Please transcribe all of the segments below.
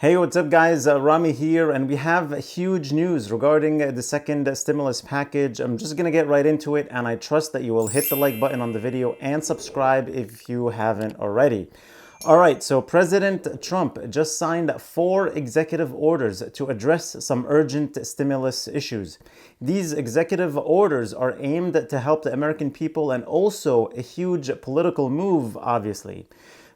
Hey, what's up guys? Rami here, and we have huge news regarding the second stimulus package. I'm just gonna get right into it, and I trust that you will hit the like button on the video and subscribe if you haven't already. All right, so President Trump just signed 4 executive orders to address some urgent stimulus issues. These executive orders are aimed to help the American people and also a huge political move, obviously.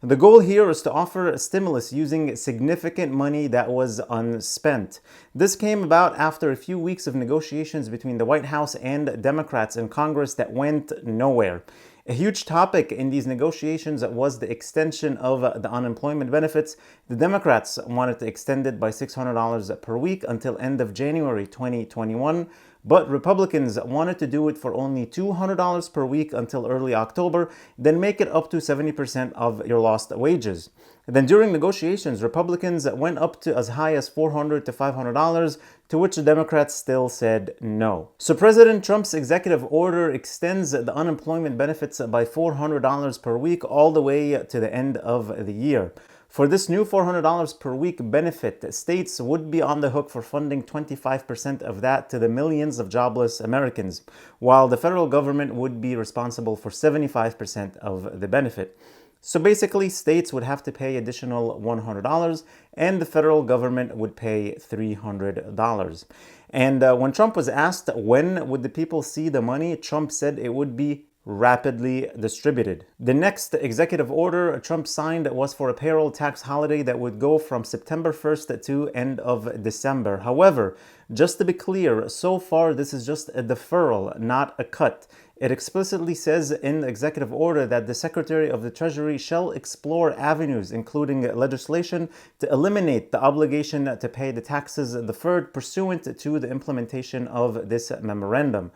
The goal here is to offer stimulus using significant money that was unspent. This came about after a few weeks of negotiations between the White House and Democrats in Congress that went nowhere. A huge topic in these negotiations was the extension of the unemployment benefits. The Democrats wanted to extend it by $600 per week until end of January 2021. But Republicans wanted to do it for only $200 per week until early October, then make it up to 70% of your lost wages. Then during negotiations, Republicans went up to as high as $400 to $500, to which the Democrats still said no. So President Trump's executive order extends the unemployment benefits by $400 per week all the way to the end of the year. For this new $400 per week benefit, states would be on the hook for funding 25% of that to the millions of jobless Americans, while the federal government would be responsible for 75% of the benefit. So basically, states would have to pay additional $100 and the federal government would pay $300. And when Trump was asked when would the people see the money, Trump said it would be rapidly distributed. The next executive order Trump signed was for a payroll tax holiday that would go from September 1st to end of December. However, just to be clear, so far this is just a deferral, not a cut. It explicitly says in the executive order that the Secretary of the Treasury shall explore avenues, including legislation, to eliminate the obligation to pay the taxes deferred pursuant to the implementation of this memorandum.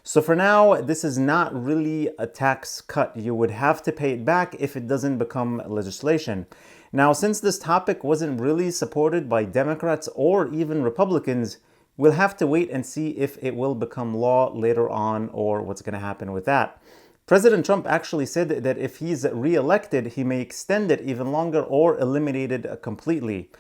So for now, this is not really a tax cut. You would have to pay it back if it doesn't become legislation. Now, since this topic wasn't really supported by Democrats or even Republicans, we'll have to wait and see if it will become law later on or what's going to happen with that. President Trump actually said that if he's re-elected, he may extend it even longer or eliminate it completely.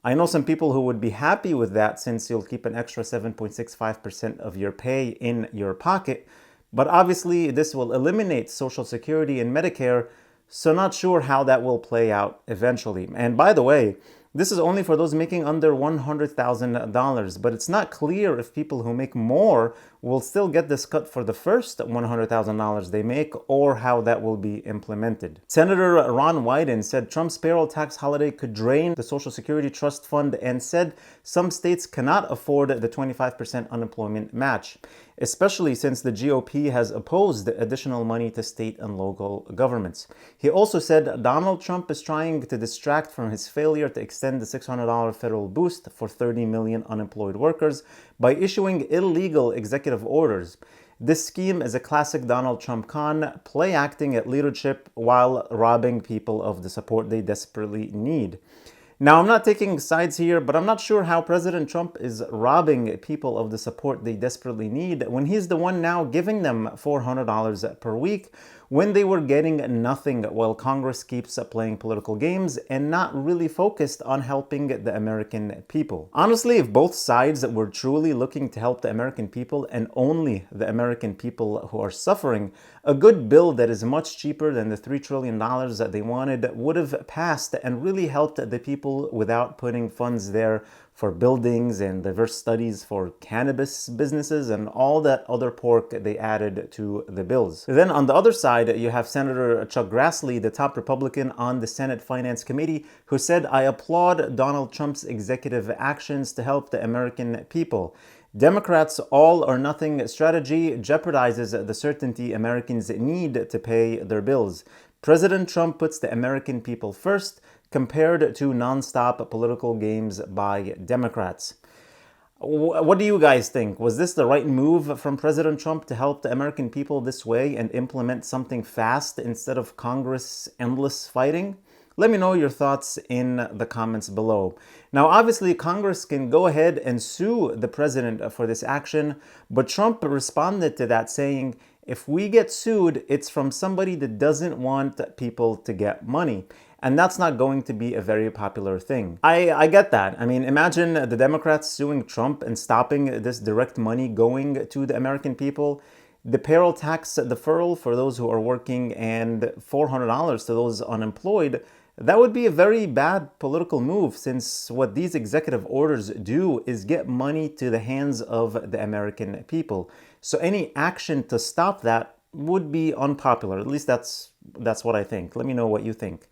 I know some people who would be happy with that since you'll keep an extra 7.65% of your pay in your pocket, but obviously this will eliminate Social Security and Medicare, so not sure how that will play out eventually. And by the way, this is only for those making under $100,000, but it's not clear if people who make more will still get this cut for the first $100,000 they make or how that will be implemented. Senator Ron Wyden said Trump's payroll tax holiday could drain the Social Security Trust Fund and said some states cannot afford the 25% unemployment match, especially since the GOP has opposed additional money to state and local governments. He also said Donald Trump is trying to distract from his failure to extend the $600 federal boost for 30 million unemployed workers by issuing illegal executive orders. This scheme is a classic Donald Trump con, play acting at leadership while robbing people of the support they desperately need. Now, I'm not taking sides here, but I'm not sure how President Trump is robbing people of the support they desperately need when he's the one now giving them $400 per week when they were getting nothing while Congress keeps playing political games and not really focused on helping the American people. Honestly, if both sides were truly looking to help the American people and only the American people who are suffering, a good bill that is much cheaper than the $3 trillion that they wanted would have passed and really helped the people without putting funds there for buildings and diverse studies for cannabis businesses and all that other pork they added to the bills. Then on the other side, you have Senator Chuck Grassley, the top Republican on the Senate Finance Committee, who said, "I applaud Donald Trump's executive actions to help the American people. Democrats' all or nothing strategy jeopardizes the certainty Americans need to pay their bills. President Trump puts the American people first, compared to non-stop political games by Democrats." What do you guys think? Was this the right move from President Trump to help the American people this way and implement something fast instead of Congress endless fighting? Let me know your thoughts in the comments below. Now, obviously, Congress can go ahead and sue the president for this action, but Trump responded to that saying, if we get sued, it's from somebody that doesn't want people to get money. And that's not going to be a very popular thing. I get that. I mean, imagine the Democrats suing Trump and stopping this direct money going to the American people. The payroll tax deferral for those who are working and $400 to those unemployed, that would be a very bad political move, since what these executive orders do is get money to the hands of the American people. So any action to stop that would be unpopular. At least that's what I think. Let me know what you think.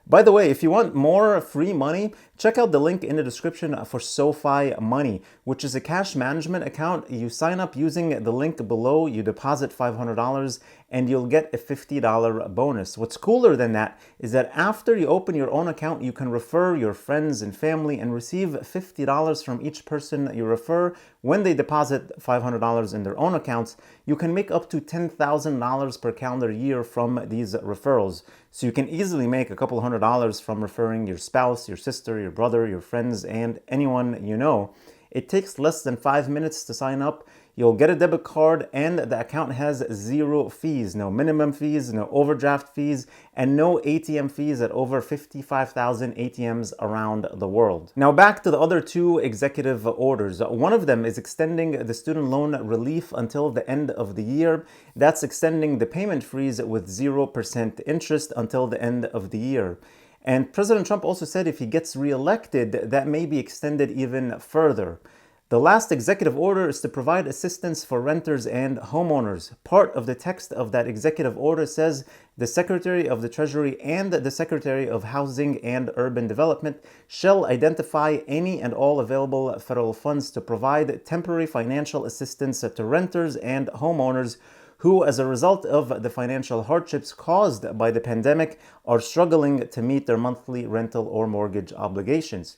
By the way, if you want more free money, check out the link in the description for SoFi Money, which is a cash management account. You sign up using the link below, you deposit $500, and you'll get a $50 bonus. What's cooler than that is that after you open your own account, you can refer your friends and family and receive $50 from each person you refer. When they deposit $500 in their own accounts, you can make up to $10,000 per calendar year from these referrals. So you can easily make a couple $100 from referring your spouse, your sister, your brother, your friends, and anyone you know. It takes less than 5 minutes to sign up. You'll get a debit card, and the account has 0 fees, no minimum fees, no overdraft fees, and no ATM fees at over 55,000 ATMs around the world. Now back to the other two executive orders. One of them is extending the student loan relief until the end of the year. That's extending the payment freeze with 0% interest until the end of the year. And President Trump also said if he gets reelected, that may be extended even further. The last executive order is to provide assistance for renters and homeowners. Part of the text of that executive order says the Secretary of the Treasury and the Secretary of Housing and Urban Development shall identify any and all available federal funds to provide temporary financial assistance to renters and homeowners who, as a result of the financial hardships caused by the pandemic, are struggling to meet their monthly rental or mortgage obligations.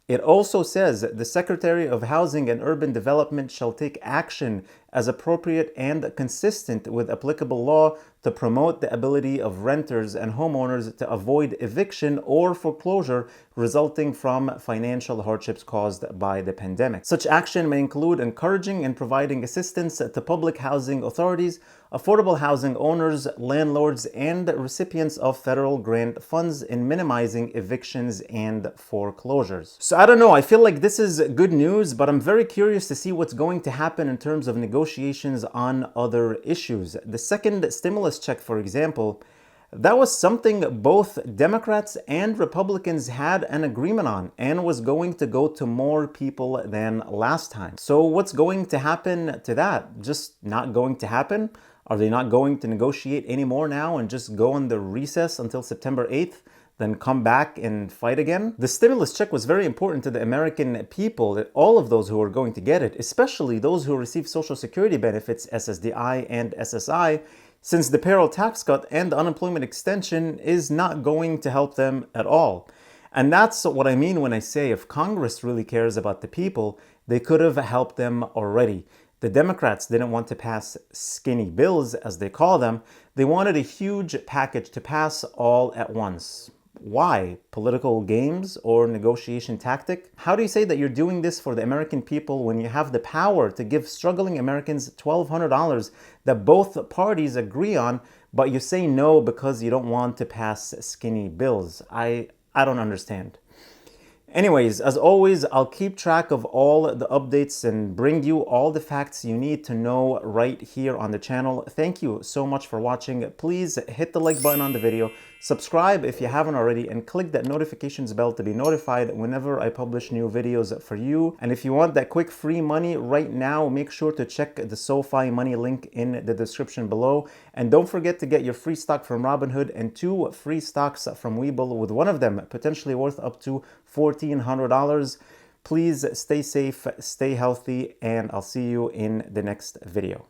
It also says the Secretary of Housing and Urban Development shall take action as appropriate and consistent with applicable law to promote the ability of renters and homeowners to avoid eviction or foreclosure resulting from financial hardships caused by the pandemic. Such action may include encouraging and providing assistance to public housing authorities, affordable housing owners, landlords, and recipients of federal grant funds in minimizing evictions and foreclosures. So I don't know, I feel like this is good news, but I'm very curious to see what's going to happen in terms of negotiations on other issues. The second stimulus check, for example, that was something both Democrats and Republicans had an agreement on and was going to go to more people than last time. So what's going to happen to that? Just not going to happen? Are they not going to negotiate anymore now and just go on the recess until September 8th? Then come back and fight again? The stimulus check was very important to the American people, all of those who are going to get it, especially those who receive Social Security benefits, SSDI and SSI, since the payroll tax cut and the unemployment extension is not going to help them at all. And that's what I mean when I say if Congress really cares about the people, they could have helped them already. The Democrats didn't want to pass skinny bills, as they call them. They wanted a huge package to pass all at once. Why? Political games or negotiation tactic? How do you say that you're doing this for the American people when you have the power to give struggling Americans $1,200 that both parties agree on, but you say no because you don't want to pass skinny bills? I don't understand. Anyways, as always, I'll keep track of all the updates and bring you all the facts you need to know right here on the channel. Thank you so much for watching. Please hit the like button on the video, subscribe if you haven't already, and click that notifications bell to be notified whenever I publish new videos for you. And if you want that quick free money right now, make sure to check the SoFi Money link in the description below. And don't forget to get your free stock from Robinhood and 2 free stocks from Webull, with one of them potentially worth up to $1,400. Please stay safe, stay healthy, and I'll see you in the next video.